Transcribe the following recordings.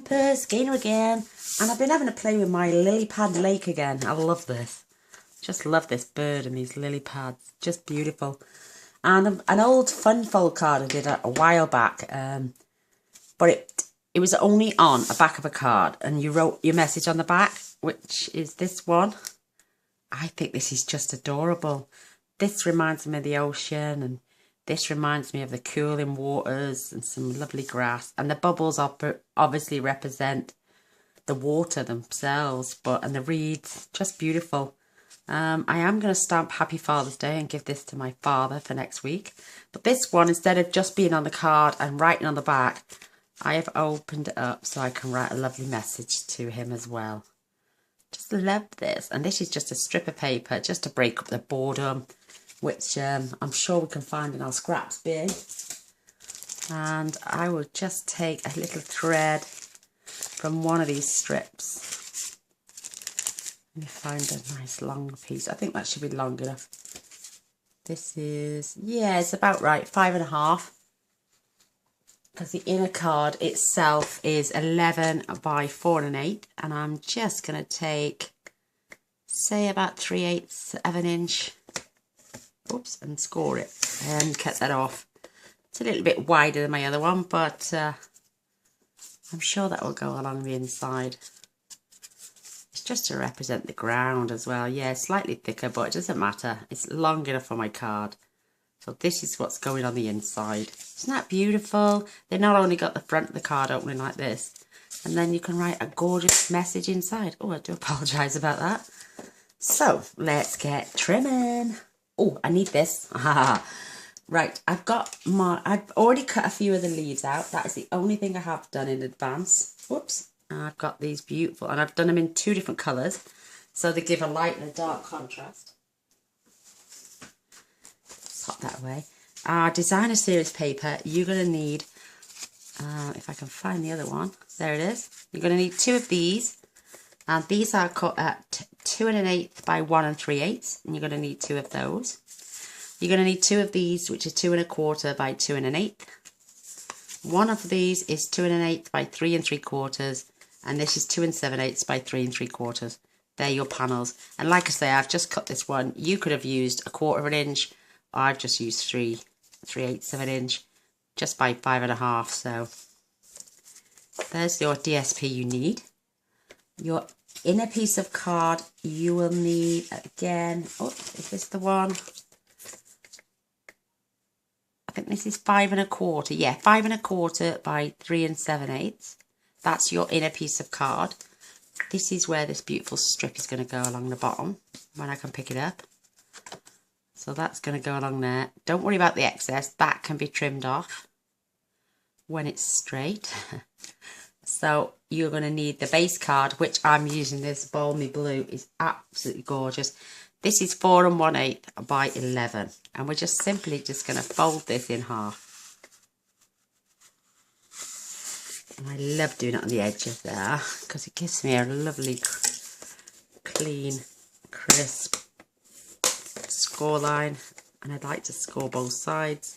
Skeiner again, and I've been having a play with my Lilypad lake again. I love this. Just love this bird and these lily pads. Just beautiful. And an old fun fold card I did a while back, but it was only on a back of a card, and you wrote your message on the back, which is this one. I think this is just adorable. This reminds me of the ocean, and this reminds me of the cooling waters and some lovely grass. And the bubbles obviously represent the water themselves, and the reeds, just beautiful. I am going to stamp Happy Father's Day and give this to my father for next week. But this one, instead of just being on the card and writing on the back, I have opened it up so I can write a lovely message to him as well. Just love this. And this is just a strip of paper just to break up the boredom, which I'm sure we can find in our scraps bin. And I will just take a little thread from one of these strips. Let me find a nice long piece. I think that should be long enough. This is, yeah, it's about right, 5.5. Because the inner card itself is 11 by 4 1/8. And I'm just going to take, say, about 3/8 of an inch. Oops, and score it and cut that off. It's a little bit wider than my other one, but I'm sure that will go along the inside. It's just to represent the ground as well. Yeah, slightly thicker, but it doesn't matter. It's long enough for my card. So this is what's going on the inside. Isn't that beautiful? They not only got the front of the card opening like this, and then you can write a gorgeous message inside. Oh, I do apologise about that. So let's get trimming. Oh, I need this. Right, I've already cut a few of the leaves out. That is the only thing I have done in advance. Whoops. And I've got these beautiful, and I've done them in 2 different colours, so they give a light and a dark contrast. Pop that away. Our designer series paper, you're going to need, if I can find the other one, there it is. You're going to need 2 of these, and these are cut at 2 1/8 by 1 3/8, and you're going to need 2 of those. You're going to need 2 of these, which is 2 1/4 by 2 1/8. One of these is 2 1/8 by 3 3/4, and this is 2 7/8 by 3 3/4. They're your panels. And like I say, I've just cut this one. You could have used 1/4 of an inch, or I've just used 3/8 of an inch, just by 5.5. So there's your DSP you need. Your inner piece of card you will need again. Oh, is this the one? I think this is 5 1/4. Yeah, 5 1/4 by 3 7/8. That's your inner piece of card. This is where this beautiful strip is going to go along the bottom when I can pick it up. So that's going to go along there. Don't worry about the excess. That can be trimmed off when it's straight. So you're going to need the base card, which I'm using this balmy blue. Is absolutely gorgeous. This is 4 1/8 by 11. And we're just simply just going to fold this in half. And I love doing it on the edges there, because it gives me a lovely, clean, crisp score line. And I'd like to score both sides.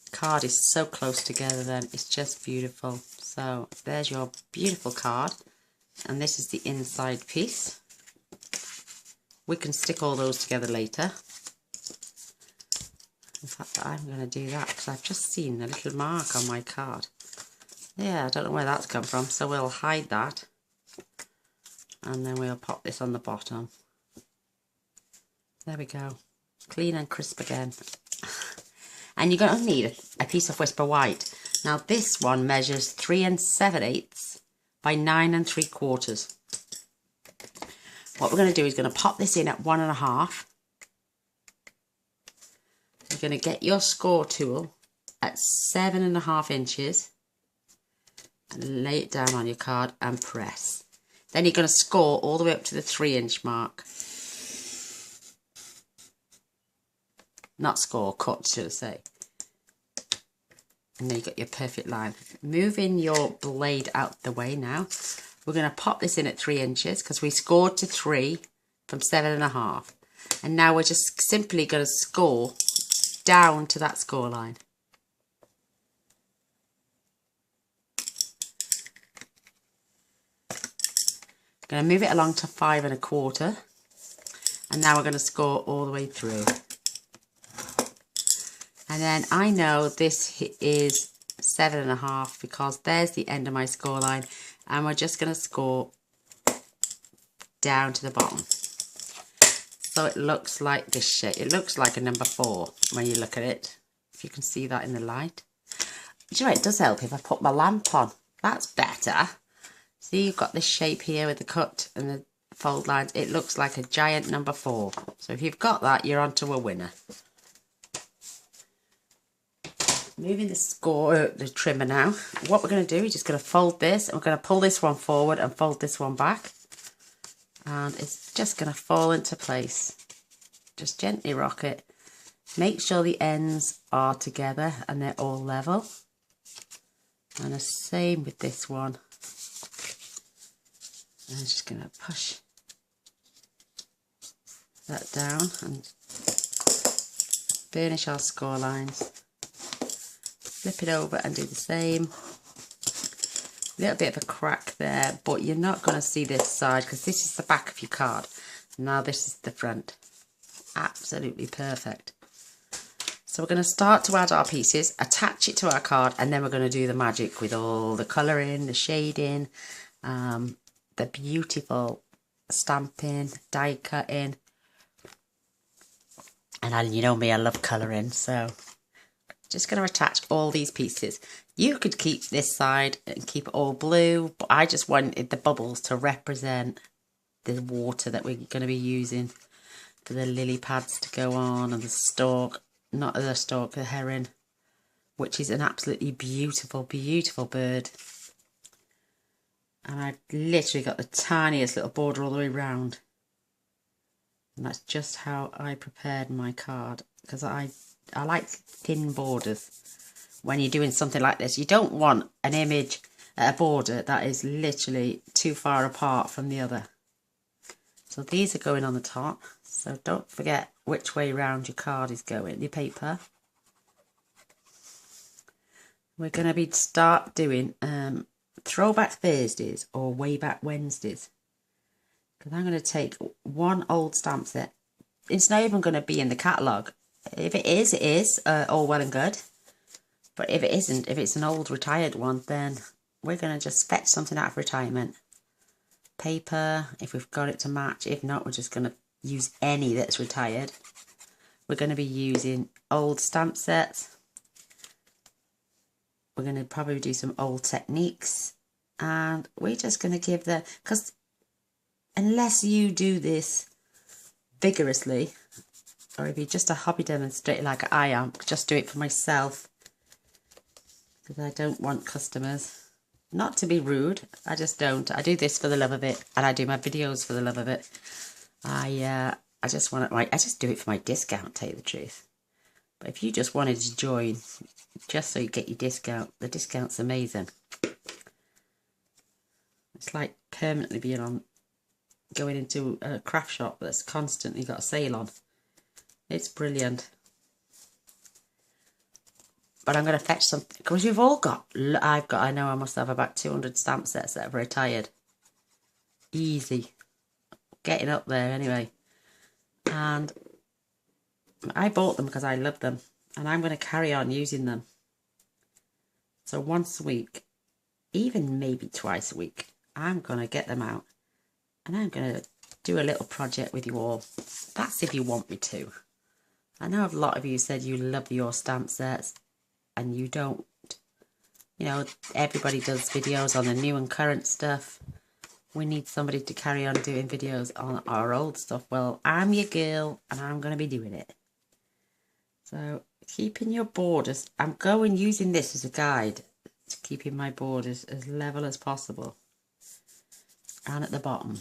The card is so close together then, it's just beautiful. So there's your beautiful card. And this is the inside piece. We can stick all those together later. In fact, I'm going to do that because I've just seen a little mark on my card. Yeah, I don't know where that's come from, so we'll hide that. And then we'll pop this on the bottom. There we go. Clean and crisp again. And you're going to need a piece of Whisper White. Now this one measures 3 7/8 by 9 3/4. What we're going to do is going to pop this in at 1.5. You're going to get your score tool at 7.5 inches and lay it down on your card and press. Then you're going to score all the way up to the 3-inch mark. Not score, cut, should I say. And then you've got your perfect line. Moving your blade out the way now. We're going to pop this in at 3 inches because we scored to 3 from 7.5. And now we're just simply going to score down to that score line. Going to move it along to 5 1/4. And now we're going to score all the way through. And then I know this is 7 1/2 because there's the end of my score line. And we're just going to score down to the bottom. So it looks like this shape. It looks like a number 4 when you look at it. If you can see that in the light. Do you know what, it does help if I put my lamp on. That's better. See, you've got this shape here with the cut and the fold lines. It looks like a giant number 4. So if you've got that, you're onto a winner. Moving the trimmer now. What we're going to do is just going to fold this. And we're going to pull this one forward and fold this one back. And it's just going to fall into place. Just gently rock it. Make sure the ends are together and they're all level. And the same with this one. And I'm just going to push that down and burnish our score lines. Flip it over and do the same. A little bit of a crack there, but you're not going to see this side because this is the back of your card. Now this is the front. Absolutely perfect. So we're going to start to add our pieces, attach it to our card, and then we're going to do the magic with all the colouring, the shading, the beautiful stamping, die cutting. And you know me, I love colouring, so just going to attach all these pieces. You could keep this side and keep it all blue, but I just wanted the bubbles to represent the water that we're going to be using for the lily pads to go on, and the stalk, not the stalk, the heron, which is an absolutely beautiful, beautiful bird. And I've literally got the tiniest little border all the way around. And that's just how I prepared my card, because I like thin borders. When you're doing something like this, you don't want an image, a border that is literally too far apart from the other. So these are going on the top. So don't forget which way round your card is going, your paper. We're going to start doing Throwback Thursdays or Way Back Wednesdays. Because I'm going to take one old stamp set. It's not even going to be in the catalogue. If it is, it is all well and good. But if it isn't, if it's an old retired one, then we're going to just fetch something out of retirement. Paper, if we've got it to match. If not, we're just going to use any that's retired. We're going to be using old stamp sets. We're going to probably do some old techniques. And we're just going to give because unless you do this vigorously, or if you're just a hobby demonstrator like I am, just do it for myself. Because I don't want customers. Not to be rude, I just don't. I do this for the love of it, and I do my videos for the love of it. I just want it. I just do it for my discount, to tell you the truth. But if you just wanted to join, just so you get your discount, the discount's amazing. It's like permanently going into a craft shop that's constantly got a sale on. It's brilliant. But I'm going to fetch something, because you've all got, I know I must have about 200 stamp sets that have retired. Easy. Getting up there anyway. And I bought them because I love them. And I'm going to carry on using them. So once a week, even maybe twice a week, I'm going to get them out. And I'm going to do a little project with you all. That's if you want me to. I know a lot of you said you love your stamp sets. And you don't, you know, everybody does videos on the new and current stuff. We need somebody to carry on doing videos on our old stuff. Well, I'm your girl and I'm going to be doing it. So, keeping your borders, I'm using this as a guide to keeping my borders as level as possible. And at the bottom.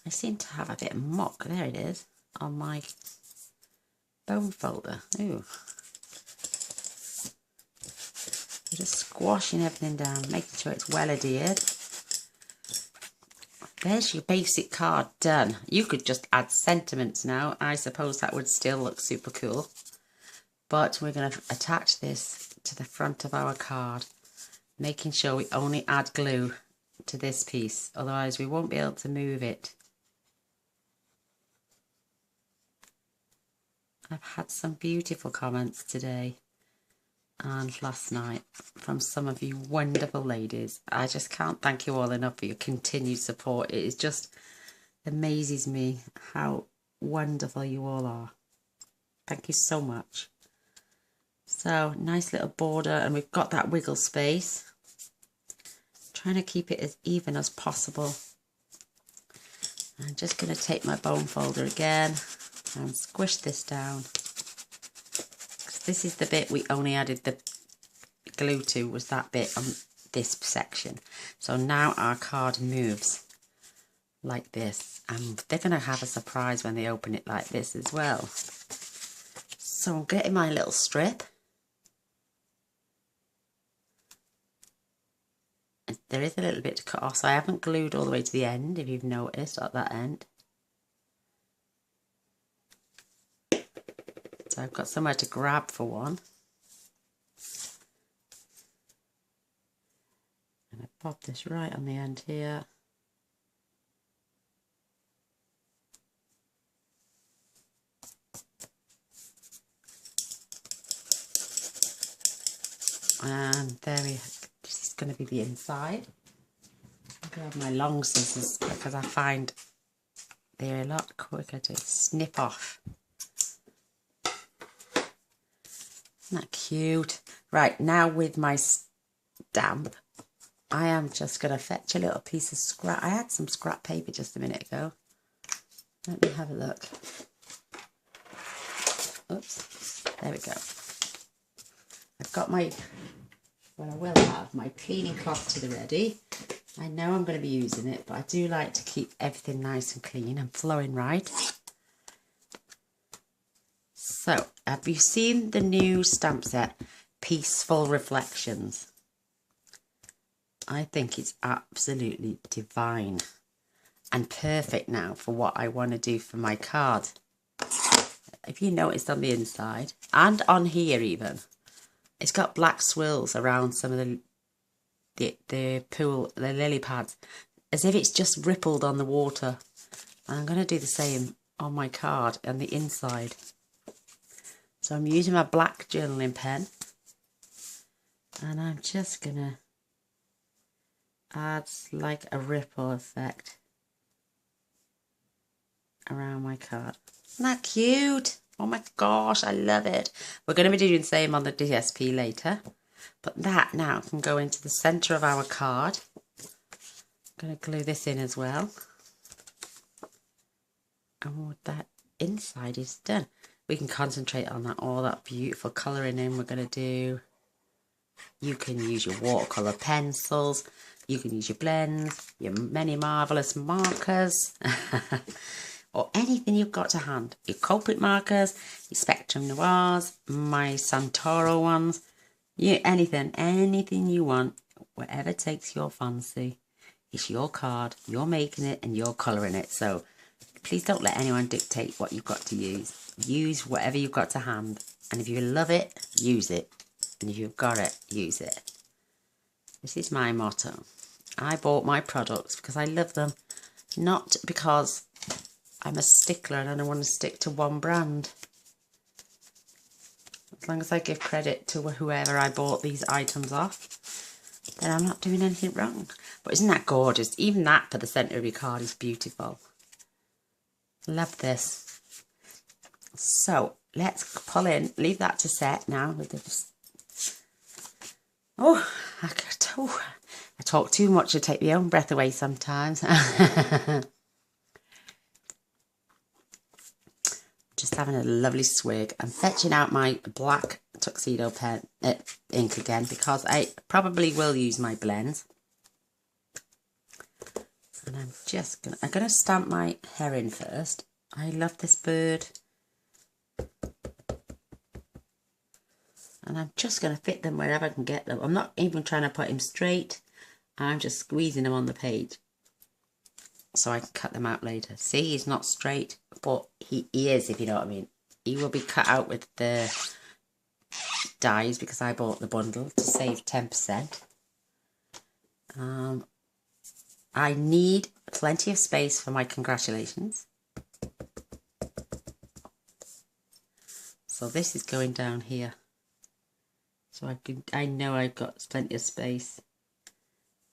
I seem to have a bit of muck, there it is, on my bone folder. Ooh. Just squashing everything down, making sure it's well adhered. There's your basic card done. You could just add sentiments now. I suppose that would still look super cool. But we're going to attach this to the front of our card, making sure we only add glue to this piece, otherwise we won't be able to move it. I've had some beautiful comments today and last night from some of you wonderful ladies. I just can't thank you all enough for your continued support. It is just amazes me how wonderful you all are. Thank you so much. So nice little border, and we've got that wiggle space. Trying to keep it as even as possible. I'm just going to take my bone folder again and squish this down. This is the bit we only added the glue to, was that bit on this section. So now our card moves like this, and they're going to have a surprise when they open it like this as well. So I'm getting my little strip. And there is a little bit to cut off, so I haven't glued all the way to the end, if you've noticed, at that end. So I've got somewhere to grab for one. And I pop this right on the end here. And there we have, this is going to be the inside. I'm going to have my long scissors because I find they're a lot quicker to snip off. Isn't that cute? Right, now with my stamp, I am just going to fetch a little piece of scrap. I had some scrap paper just a minute ago. Let me have a look. Oops, there we go. I've got my, well, I will have my cleaning cloth to the ready. I know I'm going to be using it, but I do like to keep everything nice and clean and flowing right. So, have you seen the new stamp set, Peaceful Reflections? I think it's absolutely divine and perfect now for what I want to do for my card. If you noticed on the inside, and on here even, it's got black swirls around some of the pool, the lily pads, as if it's just rippled on the water. And I'm going to do the same on my card and the inside. So I'm using my black journaling pen, and I'm just going to add like a ripple effect around my card. Isn't that cute? Oh my gosh, I love it. We're going to be doing the same on the DSP later, but that now can go into the centre of our card. I'm going to glue this in as well. And that inside is done. We can concentrate on that, all that beautiful colouring in we're going to do. You can use your watercolour pencils, you can use your blends, your many marvellous markers, or anything you've got to hand. Your Copic markers, your Spectrum Noirs, my Santoro ones, anything you want, whatever takes your fancy. It's your card, you're making it and you're colouring it, so please don't let anyone dictate what you've got to use. Use whatever you've got to hand, and if you love it, use it, and if you've got it, use it. This is my motto. I bought my products because I love them, not because I'm a stickler and I don't want to stick to one brand. As long as I give credit to whoever I bought these items off, then I'm not doing anything wrong. But isn't that gorgeous? Even that for the centre of your card is beautiful. Love this. So let's pull in, leave that to set now. With this. I talk too much to take my own breath away sometimes. Just having a lovely swig. I'm fetching out my black tuxedo pen ink again because I probably will use my blends. And I'm gonna stamp my heron first. I love this bird. And I'm just going to fit them wherever I can get them. I'm not even trying to put him straight. I'm just squeezing them on the page so I can cut them out later. See, he's not straight, but he is, if you know what I mean. He will be cut out with the dies because I bought the bundle to save 10%. I need plenty of space for my congratulations. So this is going down here. So I know I've got plenty of space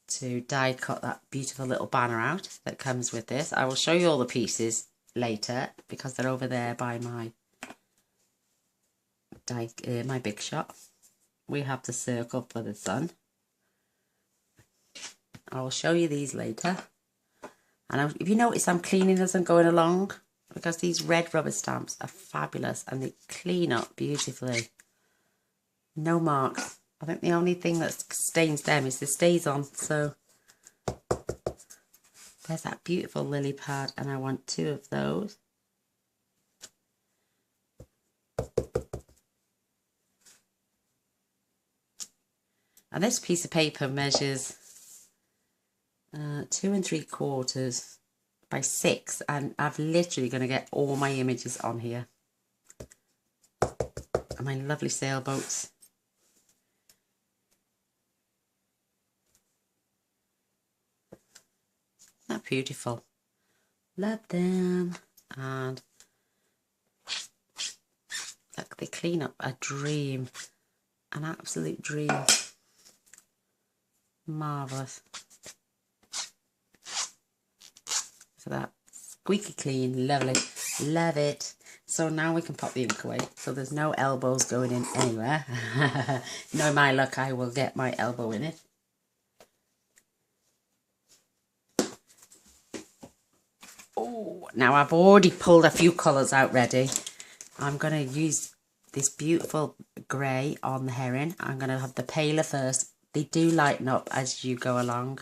to die cut that beautiful little banner out that comes with this. I will show you all the pieces later because they're over there by my my big shot. We have the circle for the sun. I will show you these later. And if you notice, I'm cleaning as I'm going along because these red rubber stamps are fabulous and they clean up beautifully. No marks. I think the only thing that stains them is the stays on. So there's that beautiful lily pad, and I want 2 of those. And this piece of paper measures 2 3/4 by 6, and I'm literally going to get all my images on here. And my lovely sailboats. Isn't that beautiful? Love them. And look, they clean up a dream. An absolute dream. Marvellous. So that squeaky clean, lovely, love it. So now we can pop the ink away. So there's no elbows going in anywhere. No, my luck, I will get my elbow in it. Oh, now I've already pulled a few colours out ready. I'm going to use this beautiful grey on the Heron. I'm going to have the paler first. They do lighten up as you go along.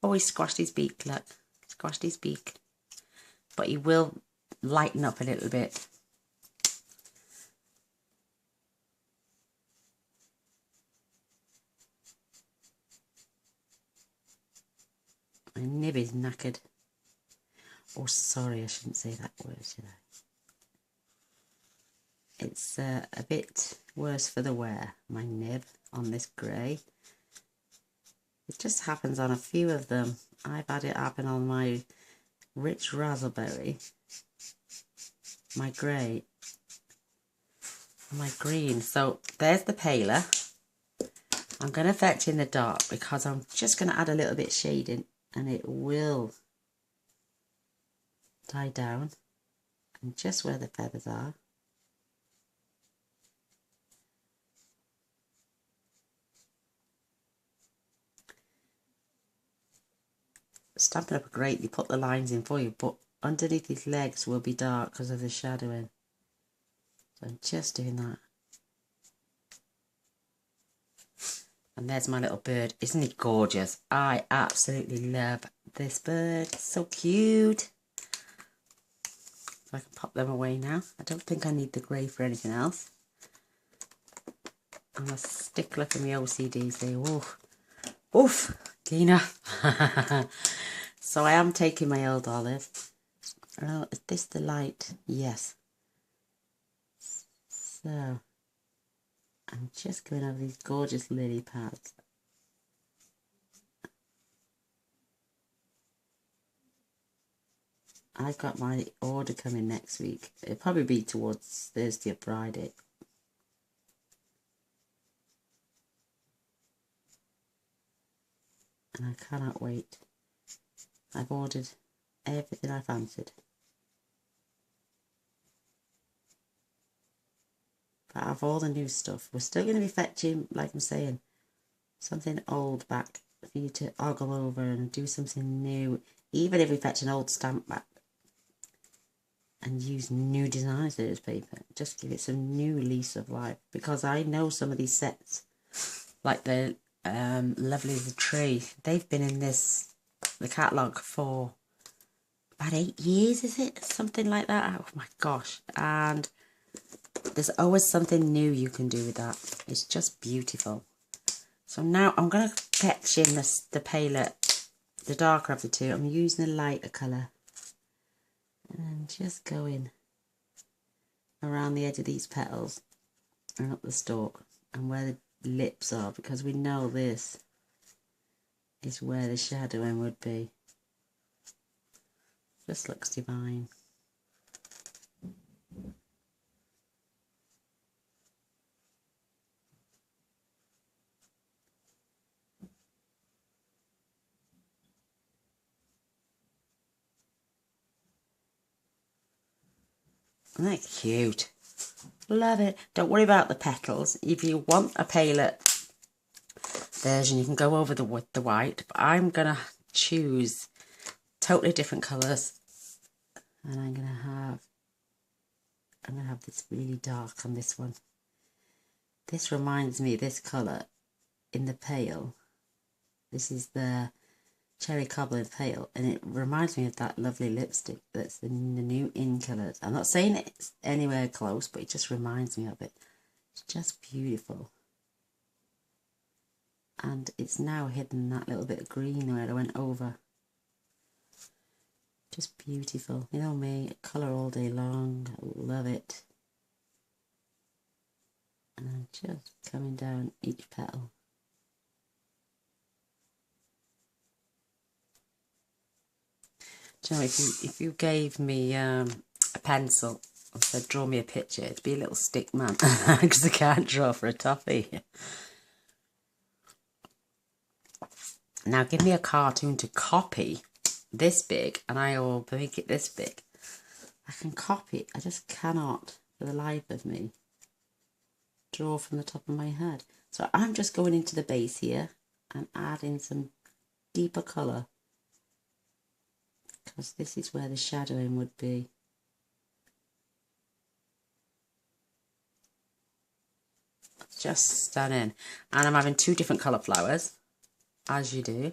Oh, he squashed his beak, look. Squashed his beak. But he will lighten up a little bit. My nib is knackered. Oh, sorry, I shouldn't say that word, should I? It's a bit worse for the wear, my nib on this grey. It just happens on a few of them. I've had it happen on my rich raspberry, my grey, my green. So there's the paler. I'm going to fetch in the dark because I'm just going to add a little bit shading and it will die down. And just where the feathers are. Stampin' Up are great, they put the lines in for you, but underneath his legs will be dark because of the shadowing. So I'm just doing that. And there's my little bird. Isn't he gorgeous? I absolutely love this bird. So cute. So I can pop them away now. I don't think I need the grey for anything else. I'm a stickler for my OCD, say, oof, oof, Gina. So I am taking my old olive. Oh, is this the light? Yes. So I'm just going over these gorgeous lily pads. I've got my order coming next week. It'll probably be towards Thursday or Friday. And I cannot wait. I've ordered everything I fancied. But out of all the new stuff, we're still going to be fetching, like I'm saying, something old back for you to ogle over and do something new. Even if we fetch an old stamp back and use new designs of this paper, just give it some new lease of life. Because I know some of these sets, like the Lovely as a Tree, they've been in the catalogue for about 8 years, is it? Something like that. Oh my gosh. And there's always something new you can do with that. It's just beautiful. So now I'm going to fetch in the paler, the darker of the two. I'm using a lighter colour. And just going around the edge of these petals and up the stalk and where the lips are, because we know this is where the shadowing would be. Just looks divine. Isn't that cute? Love it. Don't worry about the petals. If you want a palette version, you can go over with the white, but I'm going to choose totally different colours. And I'm going to have this really dark on this one. This reminds me of this colour in the pale. This is the Cherry Cobbler Pale, and it reminds me of that lovely lipstick that's in the new In colours. I'm not saying it's anywhere close, but it just reminds me of it. It's just beautiful. And it's now hidden that little bit of green where I went over. Just beautiful. You know me, colour all day long. I love it. And I'm just coming down each petal. Do you know, if you gave me a pencil and said draw me a picture, it'd be a little stick man because I can't draw for a toffee. Now give me a cartoon to copy this big and I will make it this big. I can copy it, I just cannot for the life of me draw from the top of my head. So I'm just going into the base here and adding some deeper colour, because this is where the shadowing would be. Just stunning. And I'm having two different colour flowers, as you do.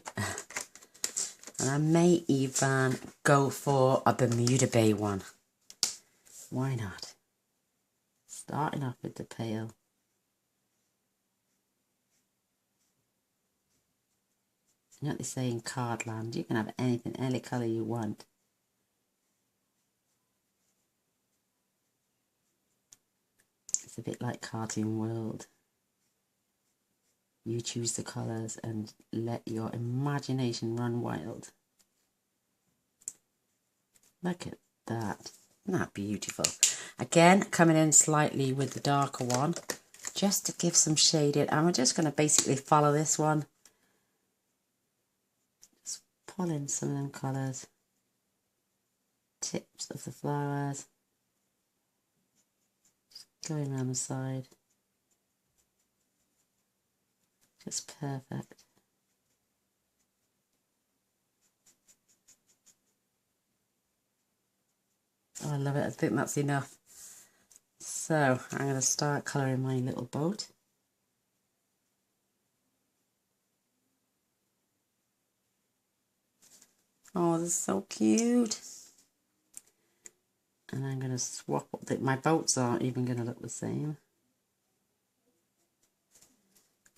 And I may even go for a Bermuda Bay one. Why not? Starting off with the pale. You know what they say in Cardland, you can have anything, any colour you want. It's a bit like Cartoon World. You choose the colours and let your imagination run wild. Look at that. Isn't that beautiful? Again, coming in slightly with the darker one, just to give some shade in. And we're just going to basically follow this one. Just pull in some of them colours. Tips of the flowers. Just going around the side. Just perfect. Oh, I love it. I think that's enough. So I'm going to start colouring my little boat. Oh, this is so cute. And I'm going to swap up. My boats aren't even going to look the same.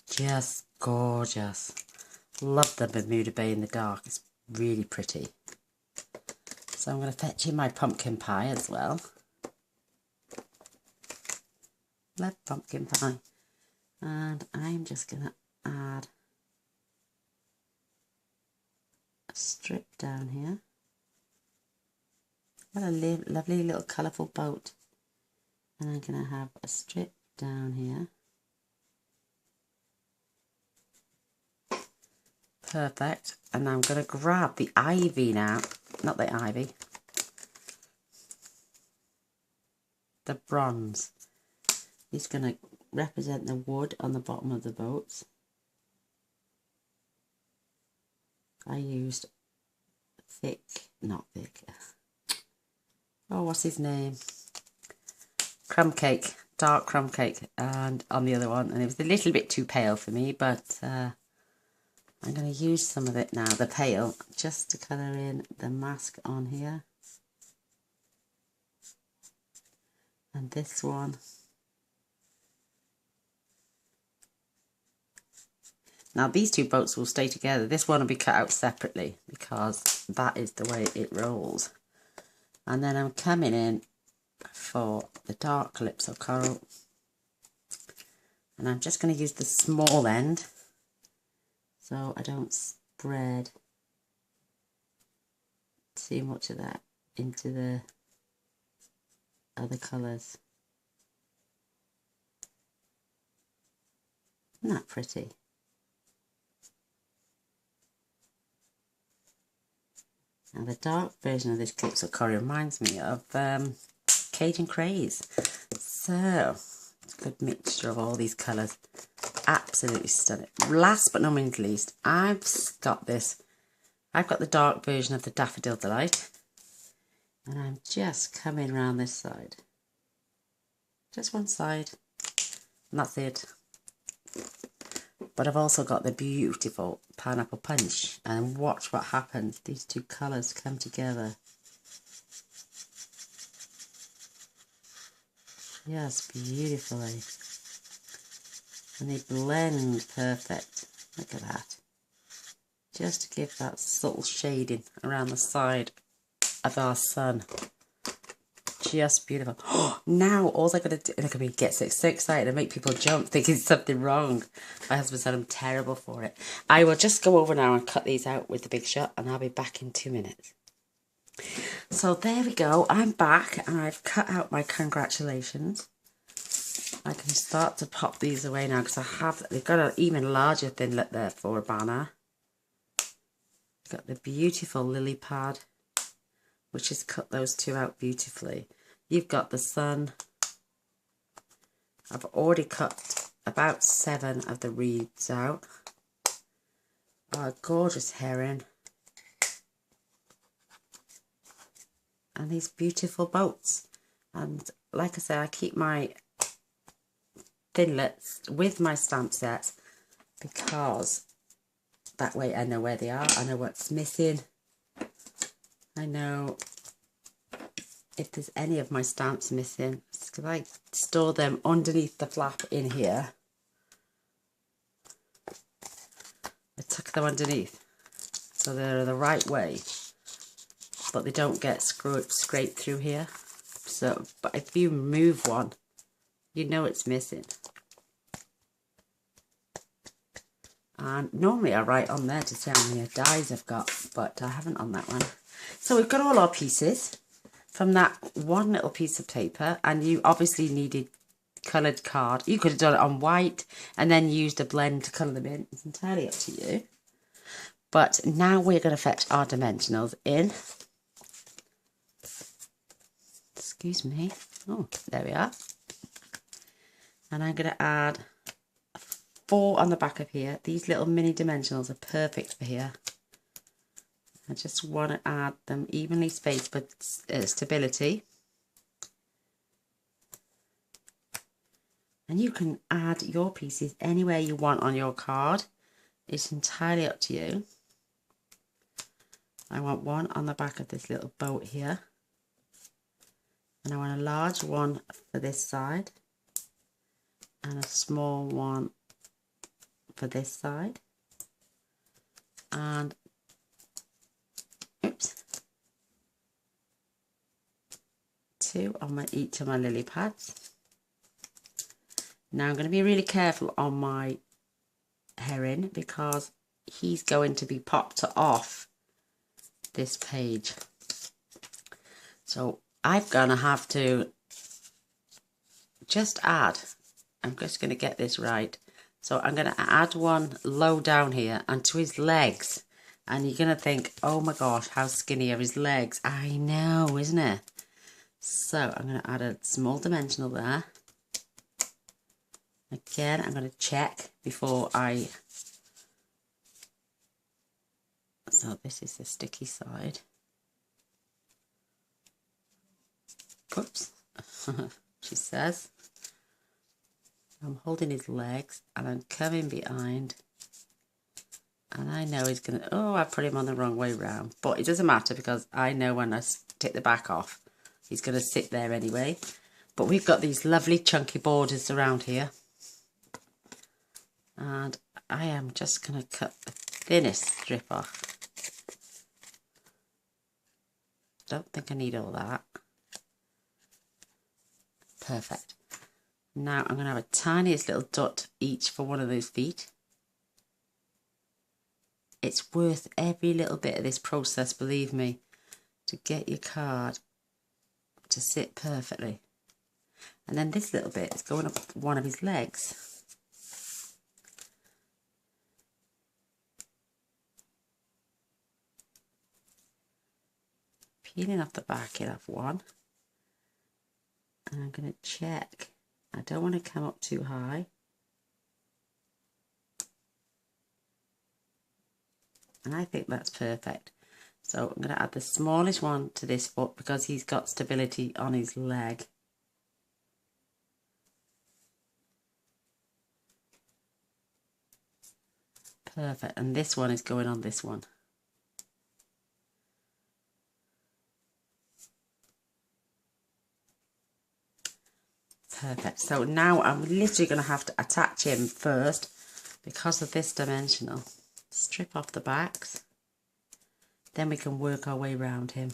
Just gorgeous. Love the Bermuda Bay in the dark. It's really pretty. So I'm going to fetch in my pumpkin pie as well. Love pumpkin pie. And I'm just going to add a strip down here. What a lovely little colourful boat. And I'm going to have a strip down here. Perfect. And I'm going to grab the ivy now. Not the ivy. The bronze. It's going to represent the wood on the bottom of the boats. I used not thick. Oh, what's his name? Crumb cake. Dark crumb cake. And on the other one. And it was a little bit too pale for me, but I'm going to use some of it now, the pale, just to colour in the mask on here. And this one. Now these two boats will stay together. This one will be cut out separately because that is the way it rolls. And then I'm coming in for the dark Calypso Coral. And I'm just going to use the small end, so I don't spread too much of that into the other colours. Isn't that pretty? Now the dark version of this Calypso Coral reminds me of Cajun Craze. So, it's a good mixture of all these colours. Absolutely stunning. Last but not least, I've got the dark version of the Daffodil Delight. And I'm just coming around this side. Just one side. And that's it. But I've also got the beautiful Pineapple Punch. And watch what happens. These two colours come together. Yes, beautifully. And they blend perfect. Look at that. Just to give that subtle shading around the side of our sun. Just beautiful. Oh, now all I gotta do, look at me get so excited and make people jump thinking something wrong. My husband said I'm terrible for it. I will just go over now and cut these out with the Big Shot, and I'll be back in 2 minutes. So there we go, I'm back and I've cut out my congratulations. I can start to pop these away now because they've got an even larger thinlet there for a banner. Got the beautiful Lilypad, which has cut those two out beautifully. You've got the sun. I've already cut about 7 of the reeds out. Oh, gorgeous heron. And these beautiful boats. And like I said, I keep my thinlets with my stamp sets because that way I know where they are. I know what's missing. I know if there's any of my stamps missing, because I store them underneath the flap in here. I tuck them underneath so they're the right way, but they don't get scraped through here. So, but if you move one, you know it's missing. And normally I write on there to say how many dies I've got, but I haven't on that one. So we've got all our pieces from that one little piece of paper, and you obviously needed coloured card. You could have done it on white and then used a blend to colour them in. It's entirely up to you. But now we're going to fetch our dimensionals in. Excuse me. Oh, there we are. And I'm going to add 4 on the back of here. These little mini dimensionals are perfect for here. I just want to add them evenly spaced for stability. And you can add your pieces anywhere you want on your card. It's entirely up to you. I want one on the back of this little boat here. And I want a large one for this side. And a small one for this side. And oops, 2 on each of my lily pads. Now I'm going to be really careful on my heron because he's going to be popped off this page. So I'm going to have to just add, I'm just going to get this right. So I'm going to add one low down here and to his legs. And you're going to think, oh my gosh, how skinny are his legs? I know, isn't it? So I'm going to add a small dimensional there. Again, I'm going to check before I... So this is the sticky side. Oops, she says. I'm holding his legs and I'm coming behind. And I know he's going to... Oh, I put him on the wrong way round. But it doesn't matter because I know when I take the back off, he's going to sit there anyway. But we've got these lovely chunky borders around here. And I am just going to cut the thinnest strip off. Don't think I need all that. Perfect. Now I'm going to have a tiniest little dot each for one of those feet. It's worth every little bit of this process, believe me, to get your card to sit perfectly. And then this little bit is going up one of his legs. Peeling off the back of one. And I'm going to check. I don't want to come up too high. And I think that's perfect. So I'm going to add the smallest one to this foot because he's got stability on his leg. Perfect. And this one is going on this one. Perfect. So now I'm literally going to have to attach him first because of this dimensional. Strip off the backs. Then we can work our way around him.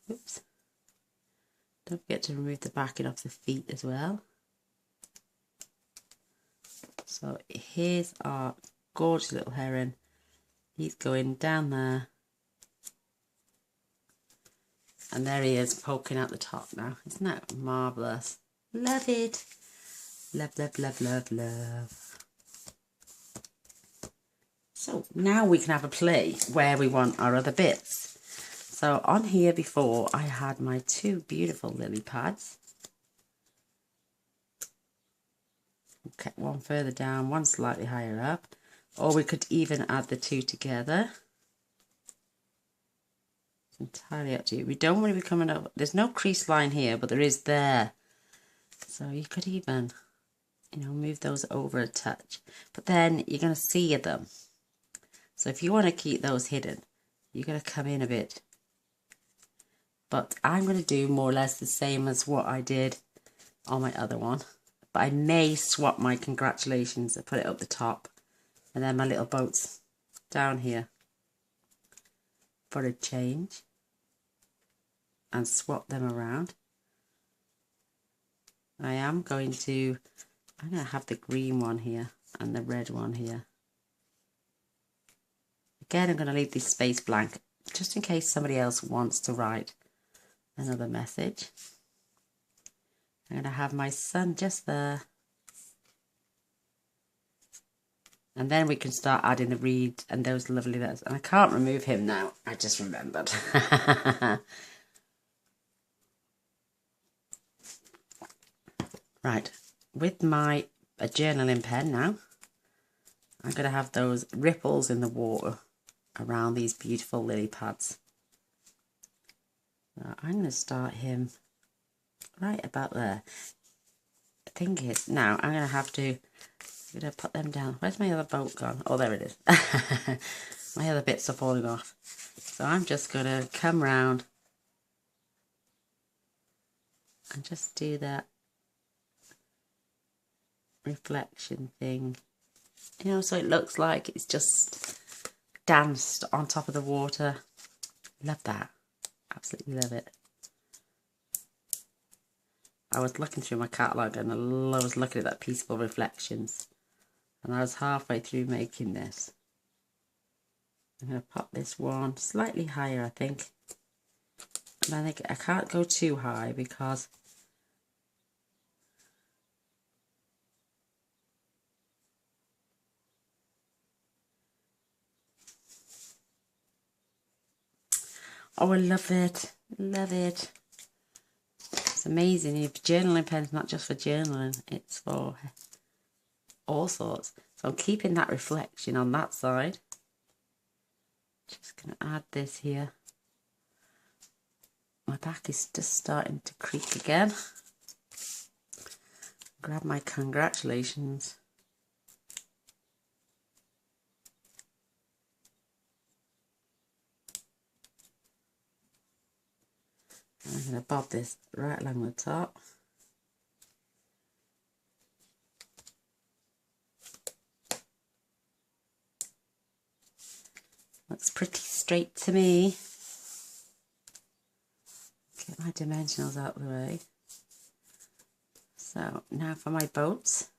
Oops. Don't forget to remove the backing off the feet as well. So here's our gorgeous little heron. He's going down there. And there he is, poking out the top now. Isn't that marvellous? Love it. Love, love, love, love, love. So now we can have a play where we want our other bits. So on here before I had my two beautiful lily pads. Okay, one further down, one slightly higher up. Or we could even add the two together. Entirely up to you. We don't want to be coming up. There's no crease line here, but there is there. So you could even, you know, move those over a touch. But then you're going to see them. So if you want to keep those hidden, you're going to come in a bit. But I'm going to do more or less the same as what I did on my other one. But I may swap my congratulations and put it up the top. And then my little boats down here for a change. And swap them around. I'm going to have the green one here and the red one here. Again, I'm going to leave this space blank just in case somebody else wants to write another message. I'm going to have my sun just there. And then we can start adding the reed and those lovely letters. And I can't remove him now. I just remembered. Right, with my journaling pen now, I'm going to have those ripples in the water around these beautiful lily pads. So I'm going to start him right about there. The thing is, now I'm going to have to put them down. Where's my other boat gone? Oh, there it is. My other bits are falling off. So I'm just going to come round and just do that reflection thing, you know, so it looks like it's just danced on top of the water. Love that. Absolutely love it. I was looking through my catalogue and I was looking at that Peaceful Reflections, and I was halfway through making this. I'm going to pop this one slightly higher, I think. And I think I can't go too high because oh, I love it. Love it. It's amazing. Your journaling pen's not just for journaling, it's for all sorts. So I'm keeping that reflection on that side. Just going to add this here. My back is just starting to creak again. Grab my congratulations. And I'm going to bob this right along the top. Looks pretty straight to me. Get my dimensionals out of the way. So now for my boats.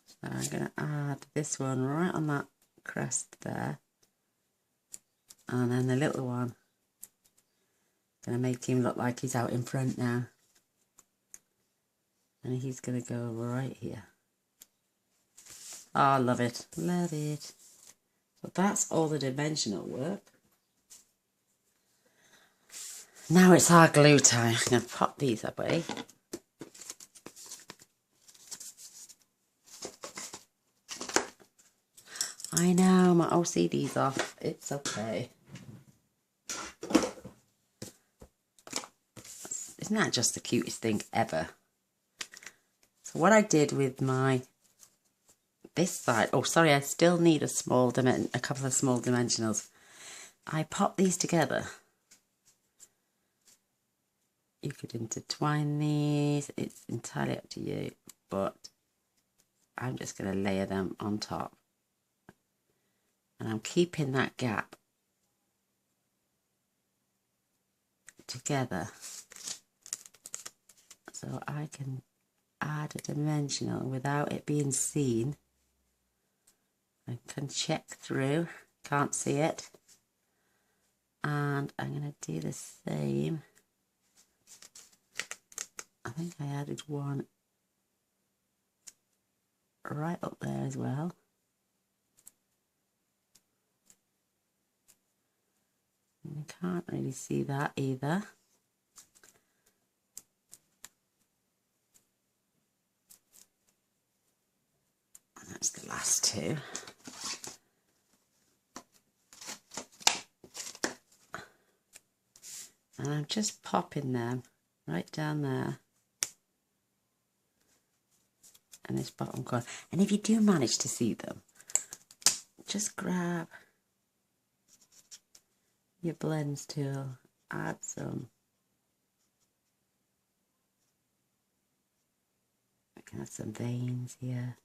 So I'm going to add this one right on that crest there. And then the little one, going to make him look like he's out in front now. And he's going to go right here. Oh, I love it. Love it. So that's all the dimensional work. Now it's our glue time. I'm going to pop these away. I know, my OCD's off. It's okay. Isn't that just the cutest thing ever? So what I did with my this side, oh sorry, I still need a couple of small dimensionals. I popped these together. You could intertwine these, it's entirely up to you, but I'm just going to layer them on top. And I'm keeping that gap together so I can add a dimensional without it being seen. I can check through, can't see it. And I'm going to do the same. I think I added one right up there as well. You can't really see that either. And that's the last two. And I'm just popping them right down there. And this bottom corner. And if you do manage to see them, just grab your blends tool, add some. I can add some veins here,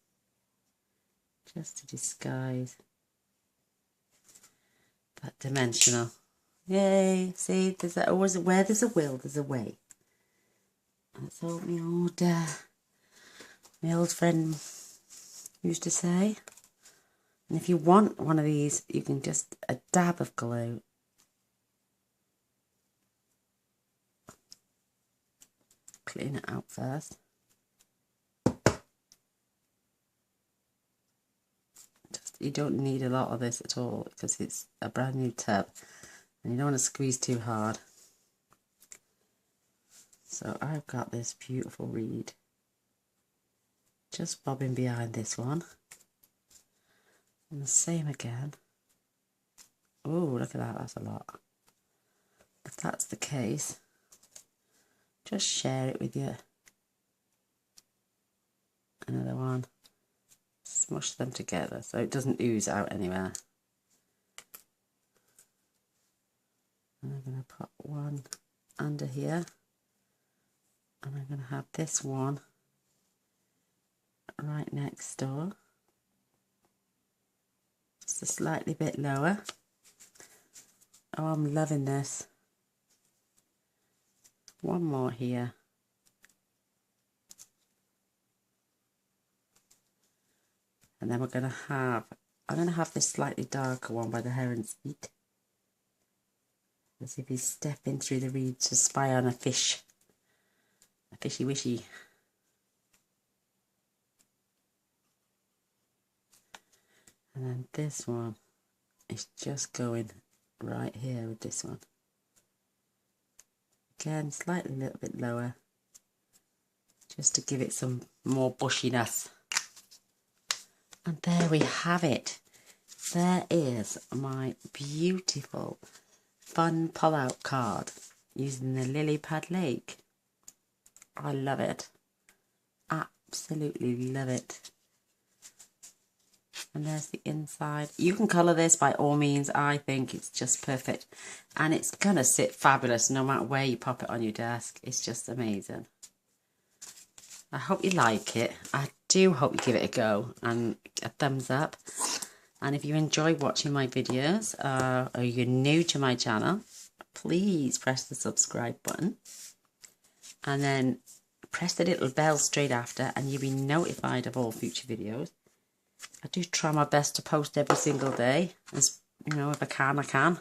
just to disguise that dimensional. Yay! See, there's always where there's a will, there's a way. That's all my old friend used to say. And if you want one of these, you can just a dab of glue. Clean it out first. You don't need a lot of this at all because it's a brand new tub and you don't want to squeeze too hard. So I've got this beautiful reed just bobbing behind this one. And the same again. Oh, look at that, that's a lot. If that's the case, just share it with you. Another one. Smush them together so it doesn't ooze out anywhere. And I'm going to put one under here. And I'm going to have this one right next door. Just a slightly bit lower. Oh, I'm loving this. One more here. And then I'm going to have this slightly darker one by the heron's feet. As if he's stepping through the reeds to spy on a fish. A fishy wishy. And then this one is just going right here with this one. Again, slightly a little bit lower. Just to give it some more bushiness. And there we have it. There is my beautiful fun pull-out card using the Lilypad Lake. I love it. Absolutely love it. And there's the inside. You can colour this by all means. I think it's just perfect. And it's going to sit fabulous no matter where you pop it on your desk. It's just amazing. I hope you like it. I do hope you give it a go and a thumbs up. And if you enjoy watching my videos or you're new to my channel, please press the subscribe button. And then press the little bell straight after and you'll be notified of all future videos. I do try my best to post every single day. As you know, if I can, I can.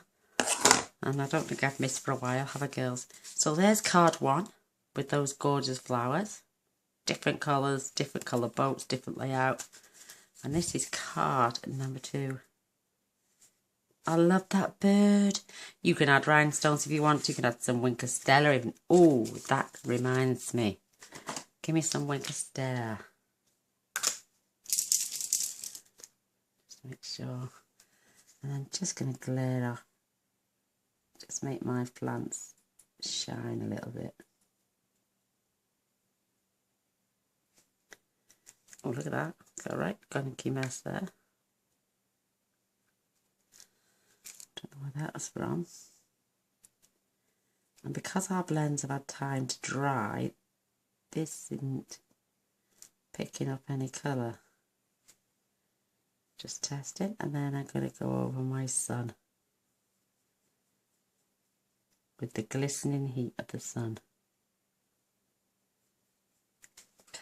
And I don't think I've missed for a while, have I, girls? So there's card 1 with those gorgeous flowers. Different colours, different colour boats, different layout. And this is card number 2. I love that bird. You can add rhinestones if you want. You can add some Winker Stella even. Oh, that reminds me. Give me some Winker Stella. Just make sure. And I'm just going to glare off. Just make my plants shine a little bit. Oh, look at that. Is that right? Got a key mess there. Don't know where that was from. And because our blends have had time to dry, this isn't picking up any colour. Just testing, and then I'm going to go over my sun with the glistening heat of the sun.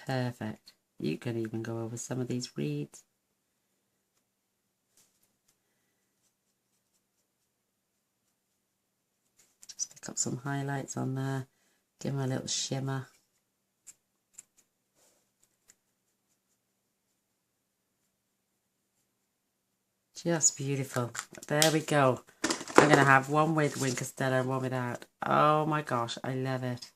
Perfect. You can even go over some of these reeds. Just pick up some highlights on there. Give them a little shimmer. Just beautiful. There we go. I'm going to have one with Winker Stella and one without. Oh my gosh, I love it.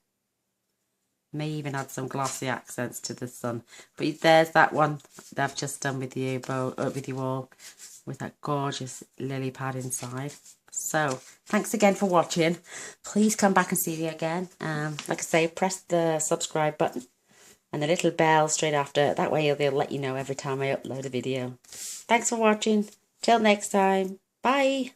May even add some glossy accents to the sun. But there's that one that I've just done with you, with you all, with that gorgeous lily pad inside. So, thanks again for watching. Please come back and see me again. Like I say, press the subscribe button and the little bell straight after. That way they'll let you know every time I upload a video. Thanks for watching. Till next time. Bye.